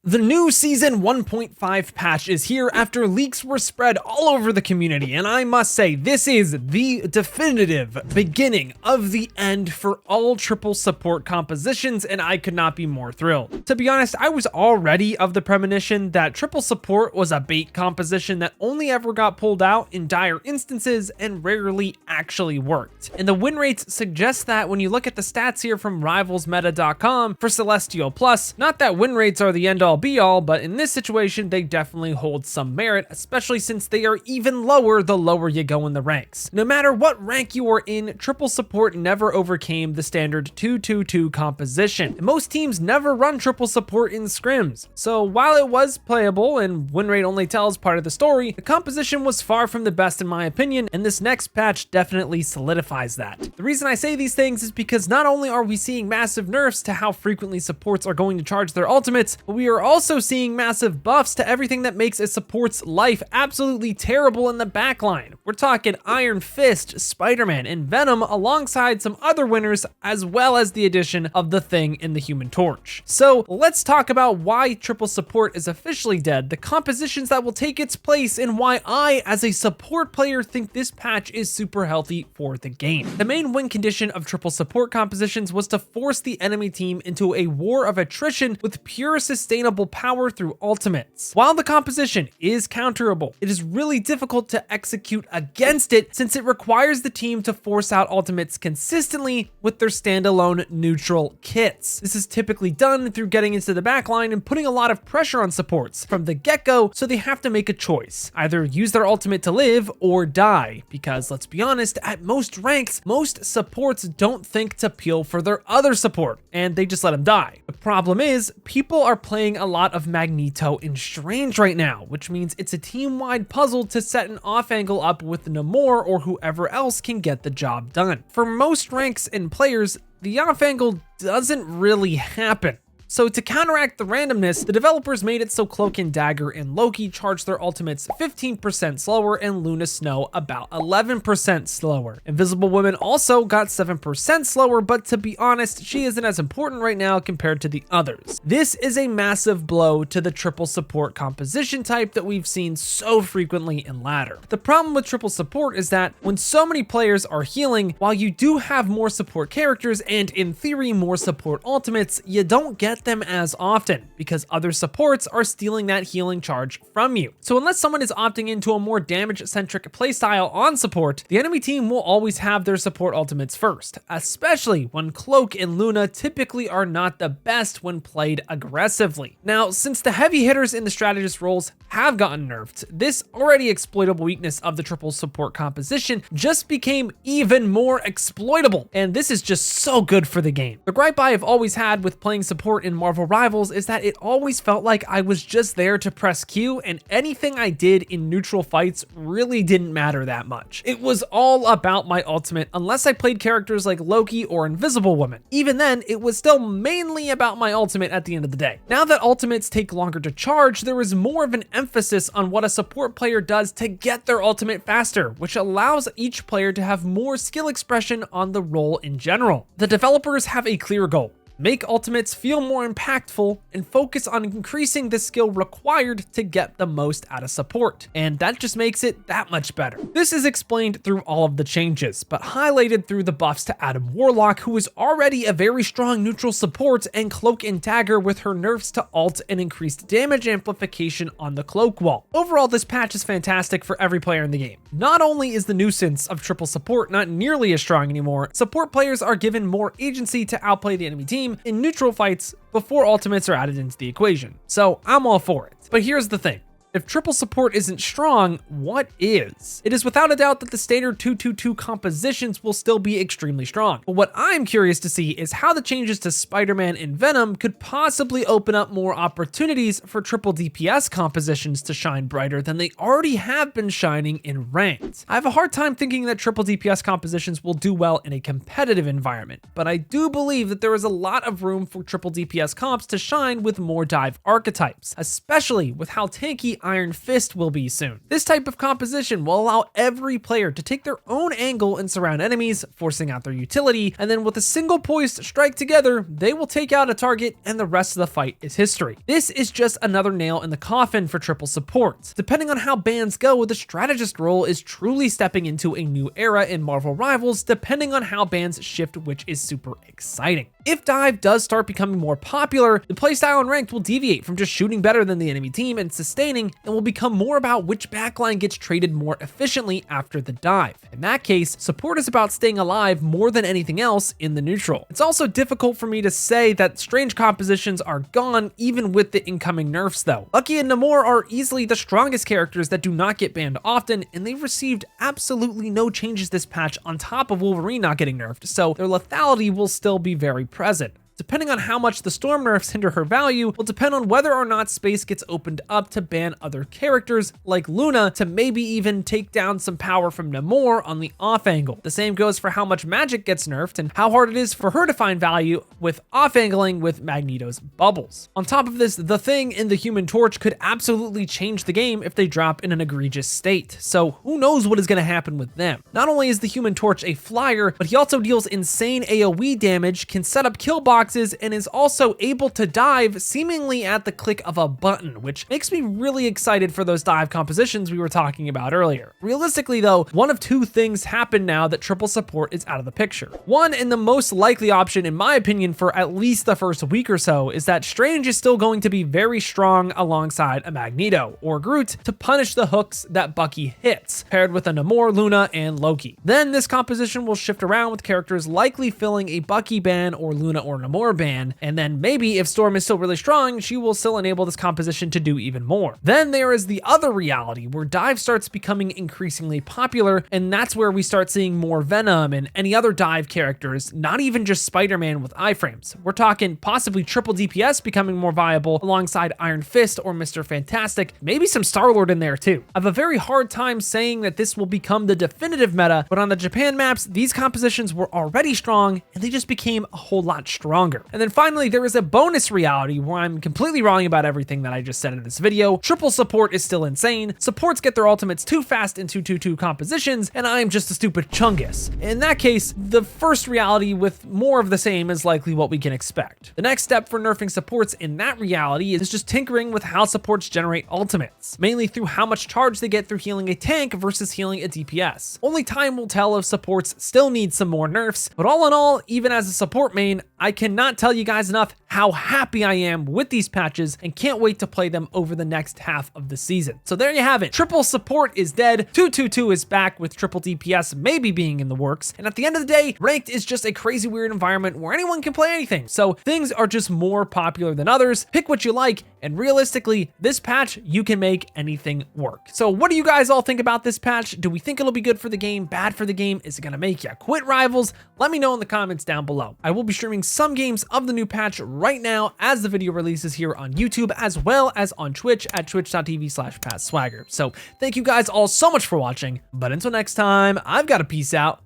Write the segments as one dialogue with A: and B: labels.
A: The new Season 1.5 patch is here after leaks were spread all over the community, and I must say, this is the definitive beginning of the end for all triple support compositions, and I could not be more thrilled. To be honest, I was already of the premonition that triple support was a bait composition that only ever got pulled out in dire instances and rarely actually worked. And the win rates suggest that when you look at the stats here from rivalsmeta.com for Celestial Plus, not that win rates are the end all be all, but in this situation, they definitely hold some merit, especially since they are even lower the lower you go in the ranks. No matter what rank you are in, triple support never overcame the standard 2-2-2 composition. And most teams never run triple support in scrims. So while it was playable and win rate only tells part of the story, the composition was far from the best in my opinion, and this next patch definitely solidifies that. The reason I say these things is because not only are we seeing massive nerfs to how frequently supports are going to charge their ultimates, but we are also seeing massive buffs to everything that makes a support's life absolutely terrible in the backline. We're talking Iron Fist, Spider-Man, and Venom alongside some other winners, as well as the addition of the Thing in the Human Torch. So let's talk about why triple support is officially dead, the compositions that will take its place, and why I, as a support player, think this patch is super healthy for the game. The main win condition of triple support compositions was to force the enemy team into a war of attrition with pure sustainable power through ultimates. While the composition is counterable, it is really difficult to execute against it since it requires the team to force out ultimates consistently with their standalone neutral kits. This is typically done through getting into the backline and putting a lot of pressure on supports from the get-go, so they have to make a choice. Either use their ultimate to live or die, because let's be honest, at most ranks, most supports don't think to peel for their other support, and they just let them die. The problem is, people are playing a lot of Magneto and Strange right now, which means it's a team-wide puzzle to set an off angle up with Namor or whoever else can get the job done. For most ranks and players, the off angle doesn't really happen. So to counteract the randomness, the developers made it so Cloak and Dagger and Loki charge their ultimates 15% slower and Luna Snow about 11% slower. Invisible Woman also got 7% slower, but to be honest, she isn't as important right now compared to the others. This is a massive blow to the triple support composition type that we've seen so frequently in ladder. The problem with triple support is that when so many players are healing, while you do have more support characters and in theory more support ultimates, you don't get them as often because other supports are stealing that healing charge from you. So unless someone is opting into a more damage-centric playstyle on support, the enemy team will always have their support ultimates first, especially when Cloak and Luna typically are not the best when played aggressively. Now, since the heavy hitters in the strategist roles have gotten nerfed, this already exploitable weakness of the triple support composition just became even more exploitable, and this is just so good for the game. The gripe I have always had with playing support in Marvel Rivals is that it always felt like I was just there to press Q, and anything I did in neutral fights really didn't matter that much. It was all about my ultimate unless I played characters like Loki or Invisible Woman. Even then, it was still mainly about my ultimate at the end of the day. Now that ultimates take longer to charge, there is more of an emphasis on what a support player does to get their ultimate faster, which allows each player to have more skill expression on the role in general. The developers have a clear goal: make ultimates feel more impactful and focus on increasing the skill required to get the most out of support. And that just makes it that much better. This is explained through all of the changes, but highlighted through the buffs to Adam Warlock, who is already a very strong neutral support, and Cloak and Dagger with her nerfs to ult and increased damage amplification on the cloak wall. Overall, this patch is fantastic for every player in the game. Not only is the nuisance of triple support not nearly as strong anymore, support players are given more agency to outplay the enemy team in neutral fights before ultimates are added into the equation. So I'm all for it. But here's the thing. If triple support isn't strong, what is? It is without a doubt that the standard 2-2-2 compositions will still be extremely strong. But what I'm curious to see is how the changes to Spider-Man and Venom could possibly open up more opportunities for triple DPS compositions to shine brighter than they already have been shining in ranked. I have a hard time thinking that triple DPS compositions will do well in a competitive environment, but I do believe that there is a lot of room for triple DPS comps to shine with more dive archetypes, especially with how tanky Iron Fist will be soon. This type of composition will allow every player to take their own angle and surround enemies, forcing out their utility, and then with a single poised strike together, they will take out a target and the rest of the fight is history. This is just another nail in the coffin for triple supports. Depending on how bans go, the strategist role is truly stepping into a new era in Marvel Rivals, depending on how bans shift, which is super exciting. If dive does start becoming more popular, the playstyle in ranked will deviate from just shooting better than the enemy team and sustaining, and will become more about which backline gets traded more efficiently after the dive. In that case, support is about staying alive more than anything else in the neutral. It's also difficult for me to say that strange compositions are gone even with the incoming nerfs though. Lucky and Namor are easily the strongest characters that do not get banned often, and they've received absolutely no changes this patch on top of Wolverine not getting nerfed, so their lethality will still be very present. Depending on how much the storm nerfs hinder her value will depend on whether or not space gets opened up to ban other characters like Luna to maybe even take down some power from Namor on the off angle. The same goes for how much magic gets nerfed and how hard it is for her to find value with off angling with Magneto's bubbles. On top of this, the Thing and the Human Torch could absolutely change the game if they drop in an egregious state. So who knows what is going to happen with them. Not only is the Human Torch a flyer, but he also deals insane AoE damage, can set up kill boxes, and is also able to dive seemingly at the click of a button, which makes me really excited for those dive compositions we were talking about earlier. Realistically though, one of two things happen now that triple support is out of the picture. One, and the most likely option in my opinion for at least the first week or so, is that Strange is still going to be very strong alongside a Magneto or Groot to punish the hooks that Bucky hits, paired with a Namor, Luna, and Loki. Then this composition will shift around with characters likely filling a Bucky ban or Luna or Namor ban, and then maybe if Storm is still really strong, she will still enable this composition to do even more. Then there is the other reality where dive starts becoming increasingly popular, and that's where we start seeing more Venom and any other dive characters, not even just Spider-Man with iframes. We're talking possibly triple DPS becoming more viable alongside Iron Fist or Mr. Fantastic, maybe some Star-Lord in there too. I have a very hard time saying that this will become the definitive meta, but on the Japan maps, these compositions were already strong and they just became a whole lot stronger. And then finally, there is a bonus reality where I'm completely wrong about everything that I just said in this video. Triple support is still insane. Supports get their ultimates too fast in 2-2-2 compositions, and I'm just a stupid chungus. In that case, the first reality with more of the same is likely what we can expect. The next step for nerfing supports in that reality is just tinkering with how supports generate ultimates, mainly through how much charge they get through healing a tank versus healing a DPS. Only time will tell if supports still need some more nerfs, but all in all, even as a support main, I cannot tell you guys enough how happy I am with these patches and can't wait to play them over the next half of the season. So there you have it. Triple support is dead. 2-2-2 is back with triple DPS maybe being in the works. And at the end of the day, ranked is just a crazy weird environment where anyone can play anything. So things are just more popular than others. Pick what you like. And realistically, this patch, you can make anything work. So what do you guys all think about this patch? Do we think it'll be good for the game, bad for the game? Is it gonna make you quit Rivals? Let me know in the comments down below. I will be streaming some games of the new patch right now as the video releases here on YouTube, as well as on Twitch at twitch.tv/PazSwagger. So thank you guys all so much for watching, but until next time, I've got to peace out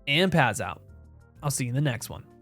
A: and Paz out. I'll see you in the next one.